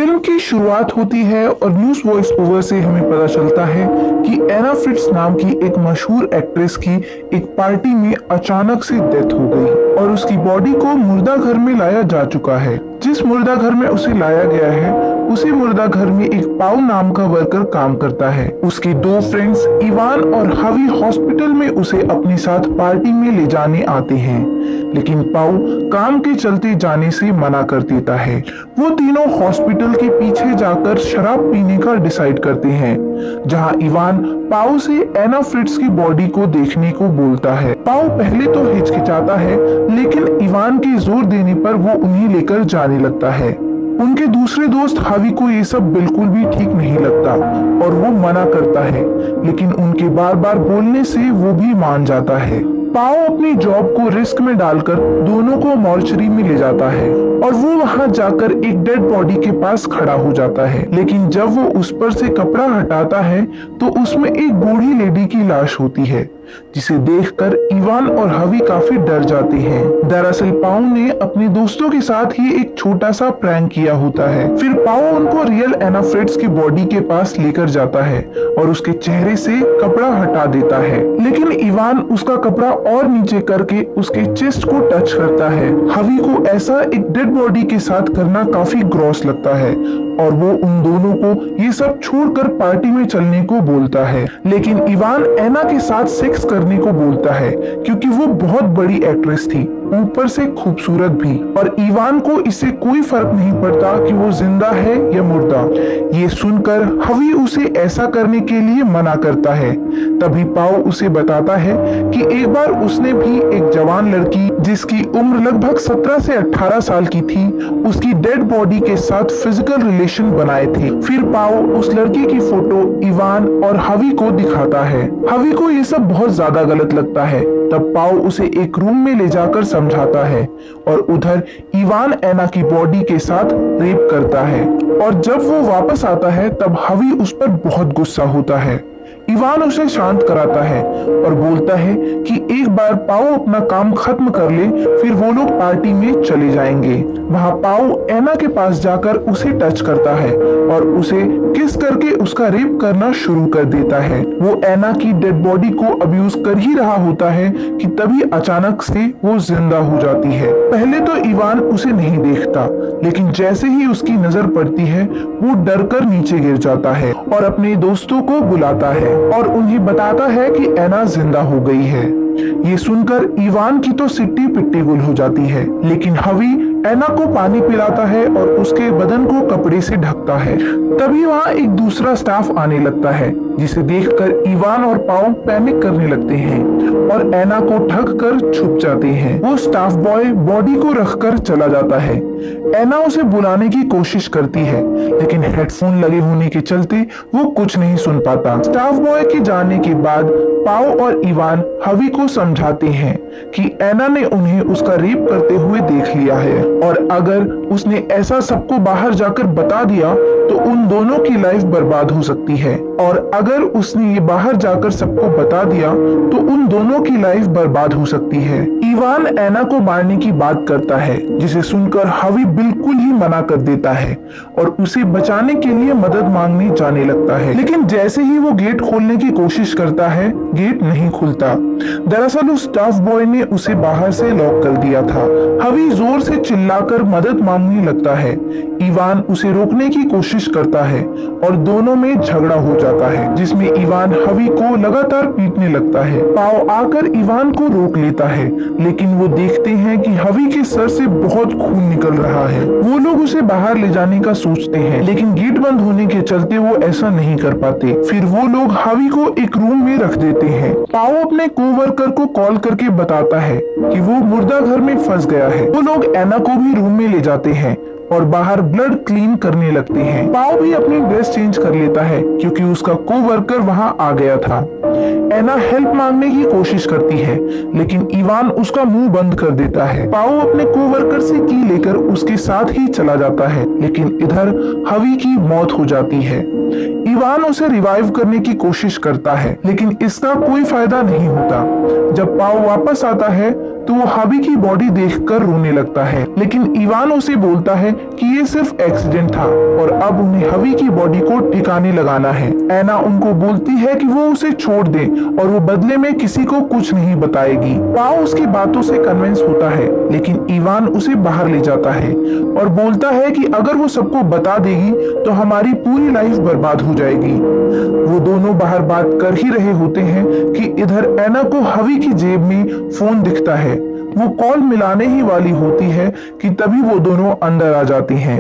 Film की शुरुआत होती है और न्यूज वॉइस ओवर से हमें पता चलता है कि एना फ्रिट्ज नाम की एक मशहूर एक्ट्रेस की एक पार्टी में अचानक से डेथ हो गई और उसकी बॉडी को मुर्दा घर में लाया जा चुका है। जिस मुर्दा घर में उसे लाया गया है उसी मुर्दा घर में एक पाउ नाम का वर्कर काम करता है। उसके दो फ्रेंड्स इवान और हवी हॉस्पिटल में उसे अपने साथ पार्टी में ले जाने आते हैं, लेकिन पाउ काम के चलते जाने से मना कर देता है। वो तीनों हॉस्पिटल के पीछे जाकर शराब पीने का डिसाइड करते हैं, जहां इवान पाउ से एना फ्रिट्ज की बॉडी को देखने को बोलता है। पाउ पहले तो हिचकिचाता है, लेकिन इवान के जोर देने पर वो उन्हें लेकर जाने लगता है। उनके दूसरे दोस्त हवी को ये सब बिल्कुल भी ठीक नहीं लगता और वो मना करता है, लेकिन उनके बार बार बोलने से वो भी मान जाता है। पाओ अपनी जॉब को रिस्क में डालकर दोनों को मॉर्चरी में ले जाता है और वो वहां जाकर एक डेड बॉडी के पास खड़ा हो जाता है, लेकिन जब वो उस पर से कपड़ा हटाता है तो उसमें एक बूढ़ी लेडी की लाश होती है, जिसे देखकर इवान और हवी काफी डर जाते हैं। दरअसल पाओ ने अपने दोस्तों के साथ ही एक छोटा सा प्रैंक किया होता है। फिर पाओ उनको रियल एना फ्रिट्ज की बॉडी के पास लेकर जाता है और उसके चेहरे से कपड़ा हटा देता है, लेकिन इवान उसका कपड़ा और नीचे करके उसके चेस्ट को टच करता है। हवी को ऐसा एक डेड बॉडी के साथ करना काफी ग्रॉस लगता है और वो उन दोनों को ये सब छोड़कर पार्टी में चलने को बोलता है, लेकिन इवान एना के साथ सेक्स करने को बोलता है क्योंकि वो बहुत बड़ी एक्ट्रेस थी, ऊपर से खूबसूरत भी, और इवान को इससे कोई फर्क नहीं पड़ता कि वो जिंदा है या मुर्दा। ये सुनकर हवी उसे ऐसा करने के लिए मना करता है। तभी पाओ उसे बताता है कि एक बार उसने भी एक जवान लड़की जिसकी उम्र लगभग 17 से 18 साल की थी, उसकी डेड बॉडी के साथ फिजिकल रिलेशन बनाए थे। फिर पाओ उस लड़की की फोटो इवान और हवी को दिखाता है। हवी को ये सब बहुत ज्यादा गलत लगता है। तब पाओ उसे एक रूम में ले जाकर समझाता है और उधर इवान एना की बॉडी के साथ रेप करता है, और जब वो वापस आता है तब हवी उस पर बहुत गुस्सा होता है। इवान उसे शांत कराता है और बोलता है कि एक बार पाओ अपना काम खत्म कर ले, फिर वो लोग पार्टी में चले जाएंगे। वहाँ पाओ एना के पास जाकर उसे टच करता है और उसे किस करके उसका रेप करना शुरू कर देता है। वो एना की डेड बॉडी को अब्यूज कर ही रहा होता है कि तभी अचानक से वो जिंदा हो जाती है। पहले तो इवान उसे नहीं देखता, लेकिन जैसे ही उसकी नजर पड़ती है वो डर कर नीचे गिर जाता है और अपने दोस्तों को बुलाता है और उन्हें बताता है कि एना जिंदा हो गई है। ये सुनकर इवान की तो सिट्टी पिट्टी गुल हो जाती है, लेकिन हवी एना को पानी पिलाता है और उसके बदन को कपड़े से ढकता है। तभी वहाँ एक दूसरा स्टाफ आने लगता है, जिसे देखकर इवान और पाओ पैनिक करने लगते हैं और एना को ढक कर छुप जाते हैं। वो स्टाफ बॉय बॉडी को रखकर चला जाता है। एना उसे बुलाने की कोशिश करती है, लेकिन हेडफोन लगे होने के चलते वो कुछ नहीं सुन पाता। स्टाफ बॉय के जाने के बाद पाओ और इवान हवी को समझाते हैं कि एना ने उन्हें उसका रेप करते हुए देख लिया है और अगर उसने ऐसा सबको बाहर जाकर बता दिया तो उन दोनों की लाइफ बर्बाद हो सकती है, और अगर उसने ये बाहर जाकर सबको बता दिया तो उन दोनों की लाइफ बर्बाद हो सकती है। इवान एना को मारने की बात करता है, जिसे सुनकर हवी बिल्कुल ही मना कर देता है और उसे बचाने के लिए मदद मांगने जाने लगता है, लेकिन जैसे ही वो गेट खोलने की कोशिश करता है गेट नहीं खुलता। दरअसल उस स्टाफ बॉय ने उसे बाहर से लॉक कर दिया था। हवी जोर से चिल्लाकर मदद मांगने लगता है। इवान उसे रोकने की कोशिश करता है और दोनों में झगड़ा हो जाता है, जिसमें इवान हवी को लगातार पीटने लगता है। पाओ आकर इवान को रोक लेता है, लेकिन वो देखते हैं कि हवी के सर से बहुत खून निकल रहा है। वो लोग उसे बाहर ले जाने का सोचते हैं, लेकिन गेट बंद होने के चलते वो ऐसा नहीं कर पाते। फिर वो लोग हवी को एक रूम में रख देते हैं। पाओ अपने कोवर्कर को कॉल करके बताता है कि वो मुर्दा घर में फंस गया है। वो लोग एना को भी रूम में ले जाते हैं और बाहर ब्लड क्लीन करने लगते हैं। पाओ भी अपनी ड्रेस चेंज कर लेता है क्योंकि उसका कोवर्कर वहां आ गया था। एना हेल्प मांगने की कोशिश करती है, लेकिन इवान उसका मुंह बंद कर देता है। पाओ अपने कोवर्कर से की लेकर उसके साथ ही चला जाता है, लेकिन इधर हवी की मौत हो जाती है। इवान उसे रिवाइव करने की कोशिश करता है, लेकिन इसका कोई फायदा नहीं होता। जब पाओ वापस आता है तो वो हवी की बॉडी देखकर रोने लगता है, लेकिन इवान उसे बोलता है कि ये सिर्फ एक्सीडेंट था और अब उन्हें हवी की बॉडी को ठिकाने लगाना है। एना उनको बोलती है कि वो उसे छोड़ दे और वो बदले में किसी को कुछ नहीं बताएगी। पाओ उसकी बातों से कन्विंस होता है, लेकिन इवान उसे बाहर ले जाता है और बोलता है कि अगर वो सबको बता देगी तो हमारी पूरी लाइफ बर्बाद हो जाएगी। वो दोनों बाहर बात कर ही रहे होते हैं कि इधर एना को हवी की जेब में फोन दिखता है। वो कॉल मिलाने ही वाली होती है कि तभी वो दोनों अंदर आ जाती हैं।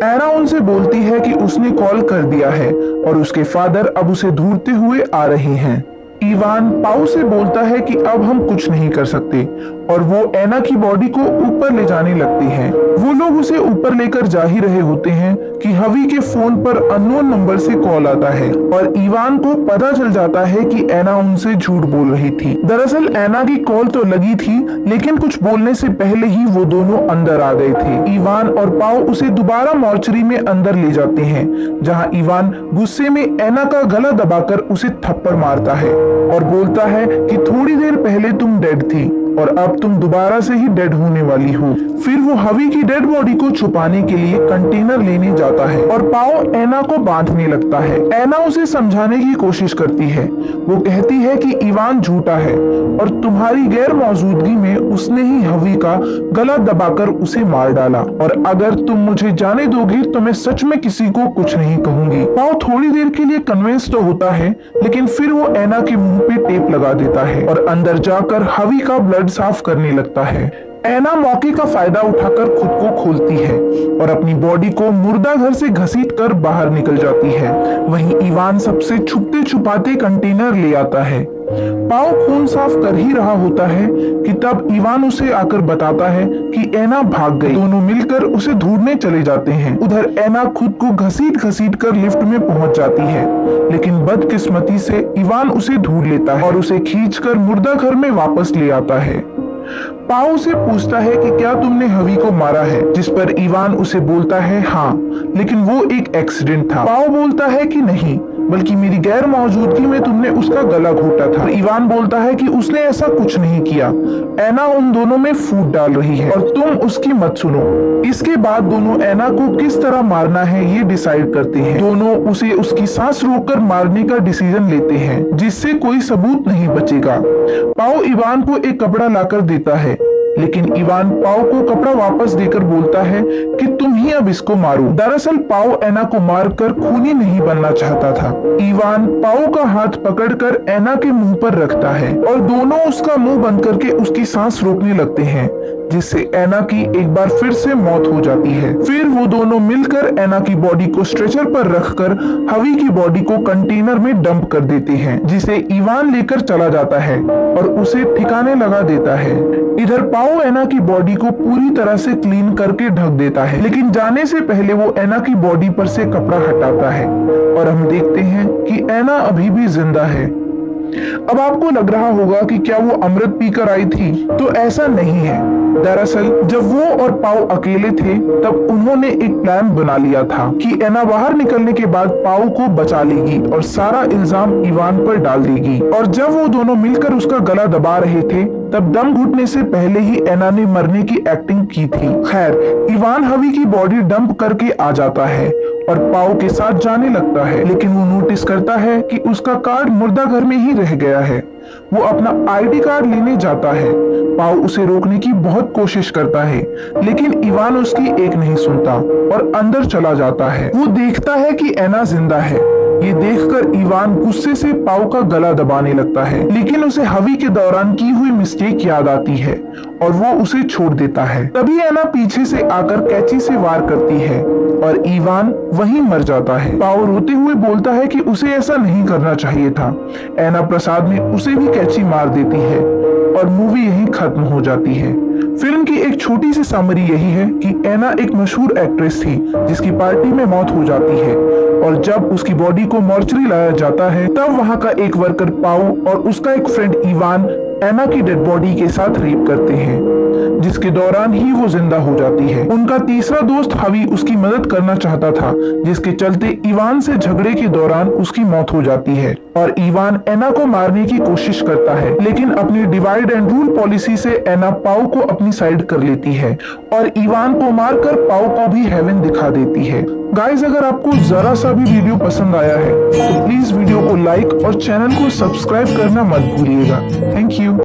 एना उनसे बोलती है कि उसने कॉल कर दिया है और उसके फादर अब उसे ढूंढते हुए आ रहे हैं। इवान पाओ से बोलता है कि अब हम कुछ नहीं कर सकते और वो एना की बॉडी को ऊपर ले जाने लगती है। वो लोग उसे ऊपर लेकर जा ही रहे होते हैं कि हवी के फोन पर अननोन नंबर से कॉल आता है और इवान को पता चल जाता है कि एना उनसे झूठ बोल रही थी। दरअसल एना की कॉल तो लगी थी, लेकिन कुछ बोलने से पहले ही वो दोनों अंदर आ गए थे। इवान और पाओ उसे दोबारा मॉर्चरी में अंदर ले जाते हैं, जहां इवान गुस्से में एना का गला दबाकर उसे थप्पड़ मारता है और बोलता है कि थोड़ी देर पहले तुम डेड थी और अब तुम दोबारा से ही डेड होने वाली हो। फिर वो हवी की डेड बॉडी को छुपाने के लिए कंटेनर लेने जाता है और पाओ एना को बांधने लगता है। एना उसे समझाने की कोशिश करती है। वो कहती है कि इवान झूठा है और तुम्हारी गैर मौजूदगी में उसने ही हवी का गला दबाकर उसे मार डाला और अगर तुम मुझे जाने दोगी तो मैं सच में किसी को कुछ नहीं कहूंगी। पाओ थोड़ी देर के लिए कन्विंस तो होता है, लेकिन फिर वो एना के मुंह पे टेप लगा देता है और अंदर जाकर हवी का ब्लड साफ करने लगता है। एना मौके का फायदा उठाकर खुद को खोलती है और अपनी बॉडी को मुर्दा घर से घसीटकर बाहर निकल जाती है। वहीं इवान सबसे छुपते छुपाते कंटेनर ले आता है। पाओ खून साफ कर ही रहा होता है कि तब इवान उसे आकर बताता है कि एना भाग गई। दोनों मिलकर उसे ढूंढने चले जाते हैं। उधर एना खुद को घसीट घसीट कर लिफ्ट में पहुंच जाती है, लेकिन बदकिस्मती से इवान उसे ढूंढ लेता है और उसे खींचकर मुर्दा घर में वापस ले आता है। पाओ से पूछता है कि क्या तुमने हवी को मारा है, जिस पर इवान उसे बोलता है हाँ, लेकिन वो एक एक्सीडेंट था। पाओ बोलता है कि नहीं, बल्कि मेरी गैर मौजूदगी में तुमने उसका गला घोटा था। इवान बोलता है कि उसने ऐसा कुछ नहीं किया, एना उन दोनों में फूट डाल रही है और तुम उसकी मत सुनो। इसके बाद दोनों एना को किस तरह मारना है ये डिसाइड करते हैं। दोनों उसे उसकी सांस रोककर मारने का डिसीजन लेते हैं, जिससे कोई सबूत नहीं बचेगा। पाओ इवान को एक कपड़ा लाकर देता है, लेकिन इवान पाओ को कपड़ा वापस देकर बोलता है कि तुम ही अब इसको मारो। दरअसल पाओ एना को मारकर खूनी नहीं बनना चाहता था। इवान पाओ का हाथ पकड़कर एना के मुंह पर रखता है और दोनों उसका मुंह बंद करके उसकी सांस रोकने लगते हैं, जिससे एना की एक बार फिर से मौत हो जाती है। फिर वो दोनों मिलकर एना की बॉडी को स्ट्रेचर पर रखकर हवी की बॉडी को कंटेनर में डंप कर देते हैं, जिसे इवान लेकर चला जाता है और उसे ठिकाने लगा देता है। इधर पाओ एना की बॉडी को पूरी तरह से क्लीन करके ढक देता है, लेकिन जाने से पहले वो एना की बॉडी पर से कपड़ा हटाता है और हम देखते हैं कि एना अभी भी जिंदा है। अब आपको लग रहा होगा कि क्या वो अमृत पीकर आई थी, तो ऐसा नहीं है। दरअसल जब वो और पाओ अकेले थे तब उन्होंने एक प्लान बना लिया था कि एना बाहर निकलने के बाद पाओ को बचा लेगी और सारा इल्जाम इवान पर डाल देगी। और जब वो दोनों मिलकर उसका गला दबा रहे थे तब दम घुटने से पहले ही एना ने मरने की एक्टिंग की थी। खैर, इवान हवी की बॉडी डंप करके आ जाता है और पाओ के साथ जाने लगता है, लेकिन वो नोटिस करता है कि उसका कार्ड मुर्दा घर में ही रह गया है। वो अपना आईडी कार्ड लेने जाता है। पाओ उसे रोकने की बहुत कोशिश करता है, लेकिन इवान उसकी एक नहीं सुनता और अंदर चला जाता है। वो देखता है कि एना जिंदा है। ये देखकर इवान गुस्से से पाओ का गला दबाने लगता है, लेकिन उसे हवी के दौरान की हुई मिस्टेक याद आती है और वो उसे छोड़ देता है। तभी एना पीछे से आकर कैंची से वार करती है और इवान वहीं मर जाता है। पाओ रोते हुए बोलता है कि उसे ऐसा नहीं करना चाहिए था। एना प्रसाद में उसे भी कैंची मार देती है और मूवी यहीं खत्म हो जाती है। फिल्म की एक छोटी सी समरी यही है कि एना एक मशहूर एक्ट्रेस थी जिसकी पार्टी में मौत हो जाती है और जब उसकी बॉडी को मॉर्चरी लाया जाता है तब वहां का एक वर्कर पाओ और उसका एक फ्रेंड इवान एना की डेड बॉडी के साथ रेप करते हैं, जिसके दौरान ही वो जिंदा हो जाती है। उनका तीसरा दोस्त हावी उसकी मदद करना चाहता था, जिसके चलते इवान से झगड़े के दौरान उसकी मौत हो जाती है और इवान एना को मारने की कोशिश करता है, लेकिन अपनी डिवाइड एंड रूल पॉलिसी से एना पाओ को अपनी साइड कर लेती है और इवान को मारकर पाओ को भी हेवन दिखा देती है। गाइस, अगर आपको जरा सा भी वीडियो पसंद आया है तो प्लीज वीडियो को लाइक और चैनल को सब्सक्राइब करना मत भूलिएगा। Thank you.